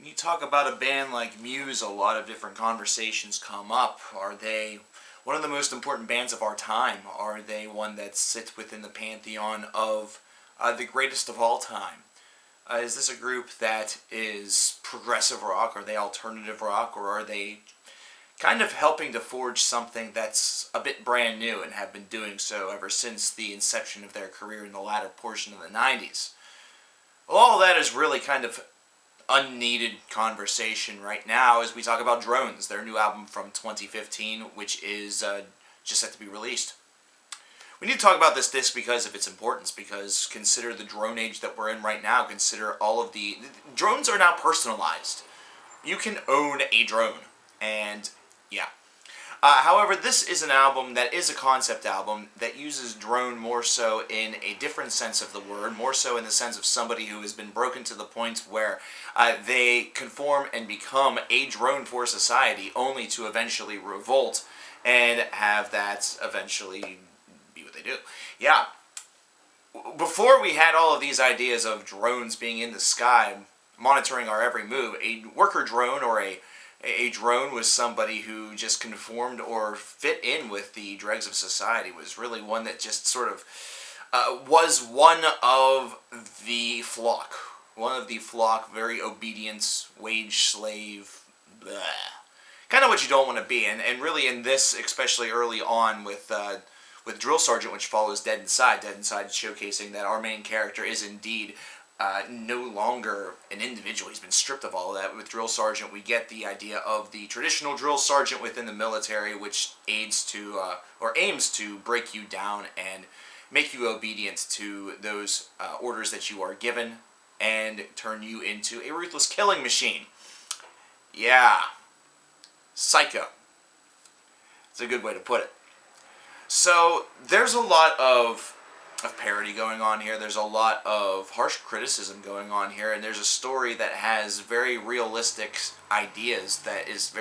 you talk about a band like Muse, a lot of different conversations come up. Are they one of the most important bands of our time? Are they one that sits within the pantheon of the greatest of all time? Is this a group that is progressive rock? Are they alternative rock? Or are they kind of helping to forge something that's a bit brand new and have been doing so ever since the inception of their career in the latter portion of the 90s? Well, all that is really kind of unneeded conversation right now as we talk about Drones, their new album from 2015, which is just set to be released. We need to talk about this disc because of its importance, because consider the drone age that we're in right now. Consider all of the drones are now personalized. You can own a drone, and yeah. However, this is an album that is a concept album that uses drone more so in a different sense of the word, more so in the sense of somebody who has been broken to the point where they conform and become a drone for society, only to eventually revolt and have that eventually be what they do. Yeah. Before we had all of these ideas of drones being in the sky, monitoring our every move, a worker drone or a drone was somebody who just conformed or fit in with the dregs of society, was really one that just sort of was one of the flock. One of the flock, very obedient, wage slave, bleh. Kind of what you don't want to be. And really in this, especially early on with Drill Sergeant, which follows Dead Inside showcasing that our main character is indeed no longer an individual. He's been stripped of all of that. With Drill Sergeant, we get the idea of the traditional drill sergeant within the military, which aids to, or aims to break you down and make you obedient to those orders that you are given and turn you into a ruthless killing machine. Yeah. Psycho. It's a good way to put it. So, there's a lot of parody going on here. There's a lot of harsh criticism going on here, and there's a story that has very realistic ideas that is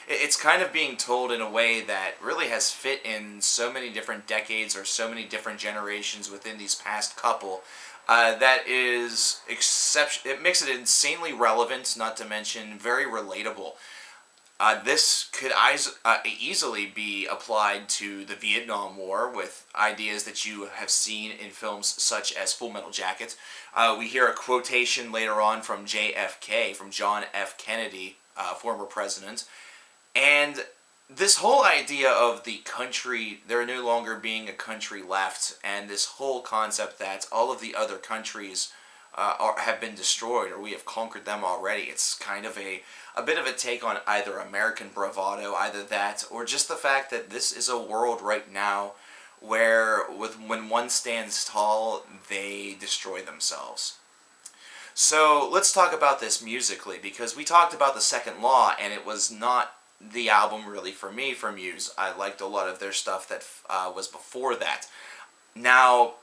it's kind of being told in a way that really has fit in so many different decades or so many different generations within these past couple. That is it makes it insanely relevant, not to mention very relatable. This could easily be applied to the Vietnam War with ideas that you have seen in films such as Full Metal Jacket. We hear a quotation later on from JFK, from John F. Kennedy, former president. And this whole idea of the country, there no longer being a country left, and this whole concept that all of the other countries have been destroyed, or we have conquered them already. It's kind of a bit of a take on either American bravado, either that, or just the fact that this is a world right now where when one stands tall, they destroy themselves. So let's talk about this musically, because we talked about The Second Law, and it was not the album really for me from Muse. I liked a lot of their stuff that was before that. Now,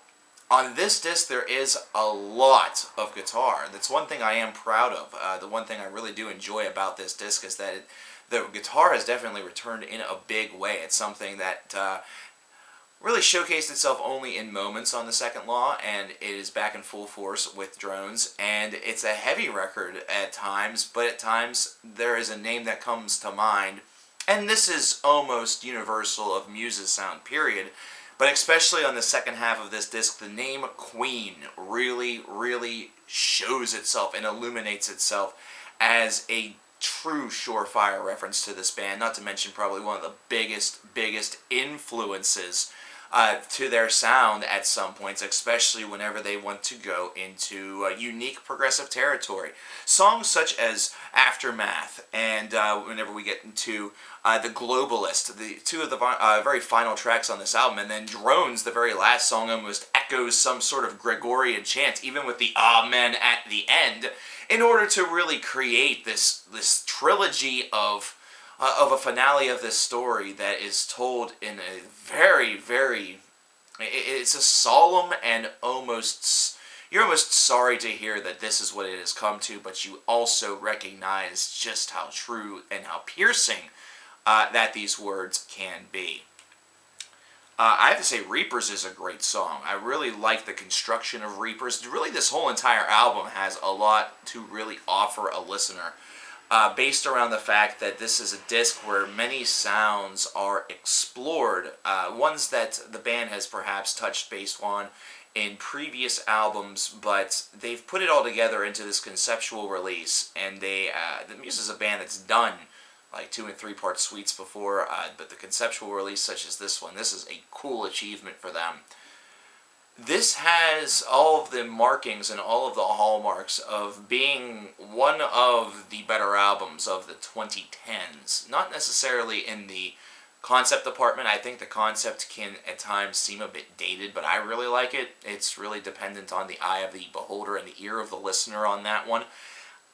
on this disc, there is a lot of guitar. That's one thing I am proud of. The one thing I really do enjoy about this disc is that the guitar has definitely returned in a big way. It's something that really showcased itself only in moments on The Second Law, and it is back in full force with Drones. And it's a heavy record at times, but at times there is a name that comes to mind. And this is almost universal of Muse's sound, period. But especially on the second half of this disc, the name Queen really, really shows itself and illuminates itself as a true surefire reference to this band, not to mention probably one of the biggest influences to their sound at some points, especially whenever they want to go into unique progressive territory. Songs such as Aftermath and whenever we get into The Globalist, the two of the very final tracks on this album, and then Drones, the very last song, almost echoes some sort of Gregorian chant, even with the Amen at the end, in order to really create this trilogy of a finale of this story that is told in a very, very... It's a solemn and you're almost sorry to hear that this is what it has come to, but you also recognize just how true and how piercing that these words can be. I have to say, Reapers is a great song. I really like the construction of Reapers. Really, this whole entire album has a lot to really offer a listener. Based around the fact that this is a disc where many sounds are explored, ones that the band has perhaps touched base on in previous albums, but they've put it all together into this conceptual release, and the Muse is a band that's done like 2 and 3 part suites before, but the conceptual release such as this one, this is a cool achievement for them. This has all of the markings and all of the hallmarks of being one of the better albums of the 2010s. Not necessarily in the concept department. I think the concept can at times seem a bit dated, but I really like it. It's really dependent on the eye of the beholder and the ear of the listener on that one.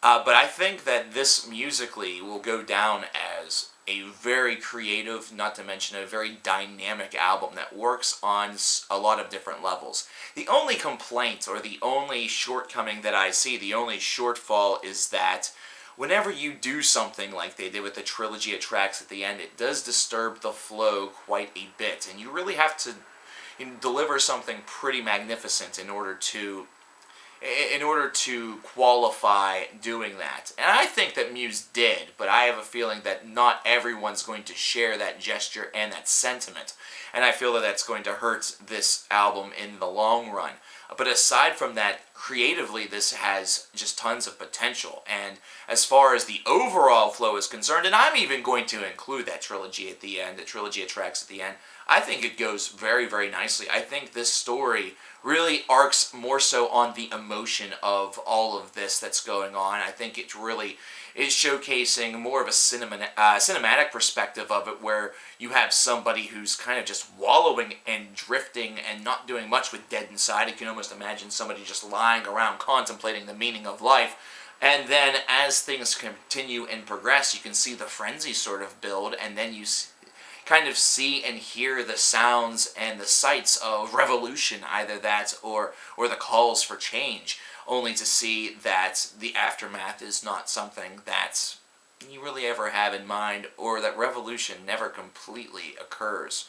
But I think that this musically will go down as a very creative, not to mention a very dynamic album that works on a lot of different levels. The only complaint or the only shortcoming that I see, the only shortfall, is that whenever you do something like they did with the trilogy of tracks at the end, it does disturb the flow quite a bit, and you really have to deliver something pretty magnificent in order to qualify doing that. And I think that Muse did, but I have a feeling that not everyone's going to share that gesture and that sentiment. And I feel that that's going to hurt this album in the long run. But aside from that, creatively, this has just tons of potential. And as far as the overall flow is concerned, and I'm even going to include that trilogy at the end, the trilogy of tracks at the end, I think it goes very, very nicely. I think this story really arcs more so on the emotion of all of this that's going on. I think it really is showcasing more of a cinematic perspective of it, where you have somebody who's kind of just wallowing and drifting and not doing much with dead inside. You can almost imagine somebody just lying around contemplating the meaning of life. And then as things continue and progress, you can see the frenzy sort of build, and then you kind of see and hear the sounds and the sights of revolution, either that or the calls for change, only to see that the aftermath is not something that you really ever have in mind, or that revolution never completely occurs.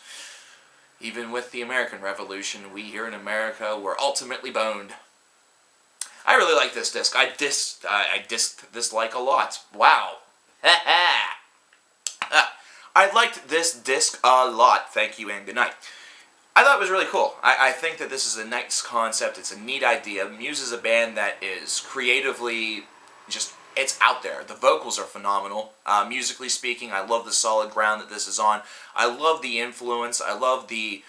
Even with the American Revolution, we here in America were ultimately boned. I really like this disc. I disc this like a lot. Wow. I liked this disc a lot. Thank you and good night. I thought it was really cool. I think that this is a nice concept. It's a neat idea. Muse is a band that is creatively just, it's out there. The vocals are phenomenal. Musically speaking, I love the solid ground that this is on. I love the influence. I love the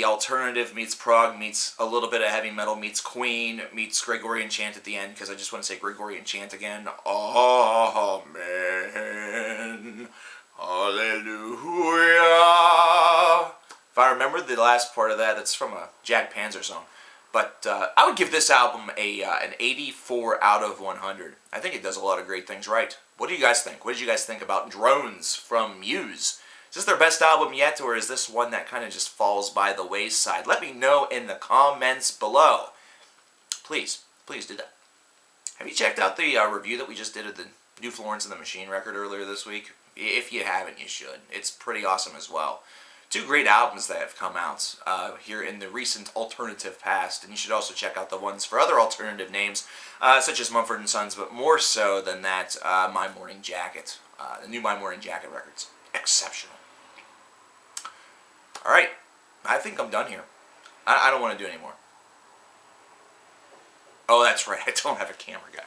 alternative meets prog meets a little bit of heavy metal meets Queen meets Gregorian chant at the end, because I just want to say Gregorian chant again. Amen. Hallelujah. If I remember the last part of that, that's from a Jack Panzer song. But I would give this album an 84 out of 100. I think it does a lot of great things right. What do you guys think? What did you guys think about Drones from Muse? Is this their best album yet, or is this one that kind of just falls by the wayside? Let me know in the comments below. Please, please do that. Have you checked out the review that we just did of the new Florence and the Machine record earlier this week? If you haven't, you should. It's pretty awesome as well. 2 great albums that have come out here in the recent alternative past, and you should also check out the ones for other alternative names, such as Mumford & Sons, but more so than that, My Morning Jacket. The new My Morning Jacket record's exceptional. Alright, I think I'm done here. I don't want to do any more. Oh, that's right, I don't have a camera, guy.